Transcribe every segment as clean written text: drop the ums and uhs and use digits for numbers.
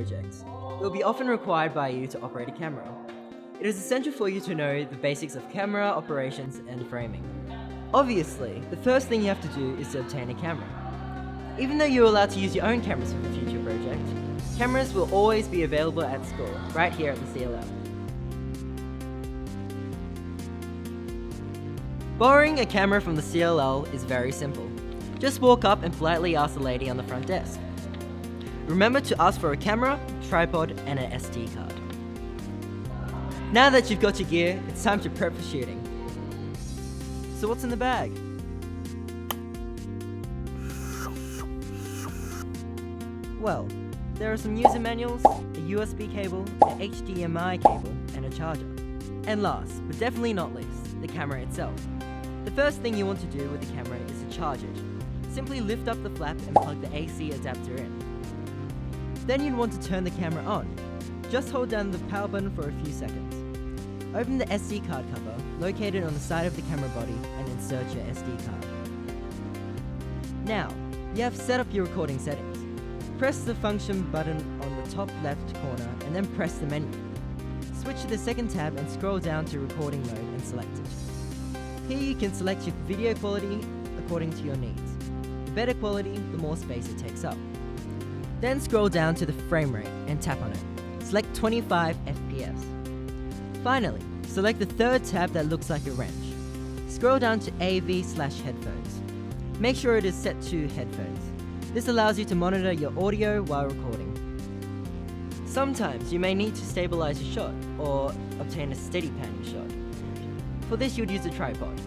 projects, it will be often required by you to operate a camera. It is essential for you to know the basics of camera operations and framing. Obviously, the first thing you have to do is to obtain a camera. Even though you're allowed to use your own cameras for the future project, cameras will always be available at school, right here at the CLL. Borrowing a camera from the CLL is very simple. Just walk up and politely ask the lady on the front desk. Remember to ask for a camera, tripod, and an SD card. Now that you've got your gear, it's time to prep for shooting. So what's in the bag? Well, there are some user manuals, a USB cable, an HDMI cable, and a charger. And last, but definitely not least, the camera itself. The first thing you want to do with the camera is to charge it. Simply lift up the flap and plug the AC adapter in. Then you'd want to turn the camera on. Just hold down the power button for a few seconds. Open the SD card cover, located on the side of the camera body, and insert your SD card. Now, you have set up your recording settings. Press the function button on the top left corner and then press the menu. Switch to the second tab and scroll down to recording mode and select it. Here you can select your video quality according to your needs. The better quality, the more space it takes up. Then scroll down to the frame rate and tap on it. Select 25 FPS. Finally, select the third tab that looks like a wrench. Scroll down to AV/headphones. Make sure it is set to headphones. This allows you to monitor your audio while recording. Sometimes you may need to stabilize your shot or obtain a steady panning shot. For this you'd use a tripod.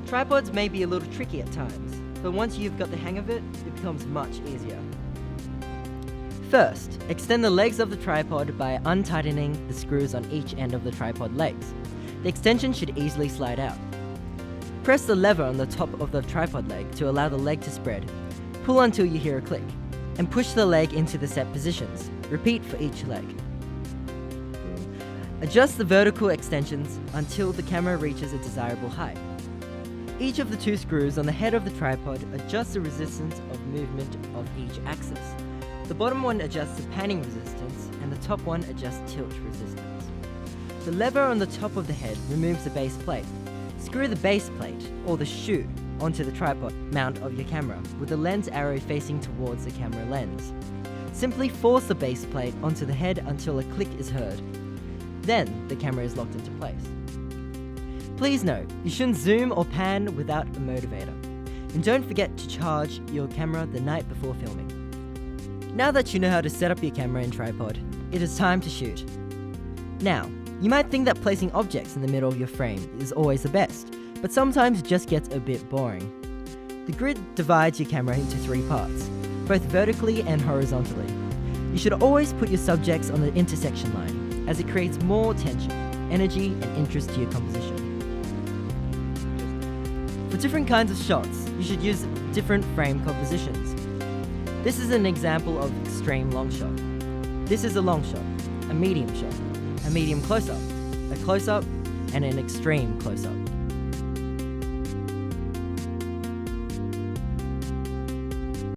Tripods may be a little tricky at times, but once you've got the hang of it, it becomes much easier. First, extend the legs of the tripod by untightening the screws on each end of the tripod legs. The extension should easily slide out. Press the lever on the top of the tripod leg to allow the leg to spread. Pull until you hear a click, and push the leg into the set positions. Repeat for each leg. Adjust the vertical extensions until the camera reaches a desirable height. Each of the two screws on the head of the tripod adjusts the resistance of movement of each axis. The bottom one adjusts the panning resistance, and the top one adjusts tilt resistance. The lever on the top of the head removes the base plate. Screw the base plate, or the shoe, onto the tripod mount of your camera, with the lens arrow facing towards the camera lens. Simply force the base plate onto the head until a click is heard. Then, the camera is locked into place. Please note, you shouldn't zoom or pan without a motivator. And don't forget to charge your camera the night before filming. Now that you know how to set up your camera and tripod, it is time to shoot. Now, you might think that placing objects in the middle of your frame is always the best, but sometimes it just gets a bit boring. The grid divides your camera into 3 parts, both vertically and horizontally. You should always put your subjects on the intersection line, as it creates more tension, energy, and interest to your composition. For different kinds of shots, you should use different frame compositions. This is an example of extreme long shot. This is a long shot, a medium close-up, and an extreme close-up.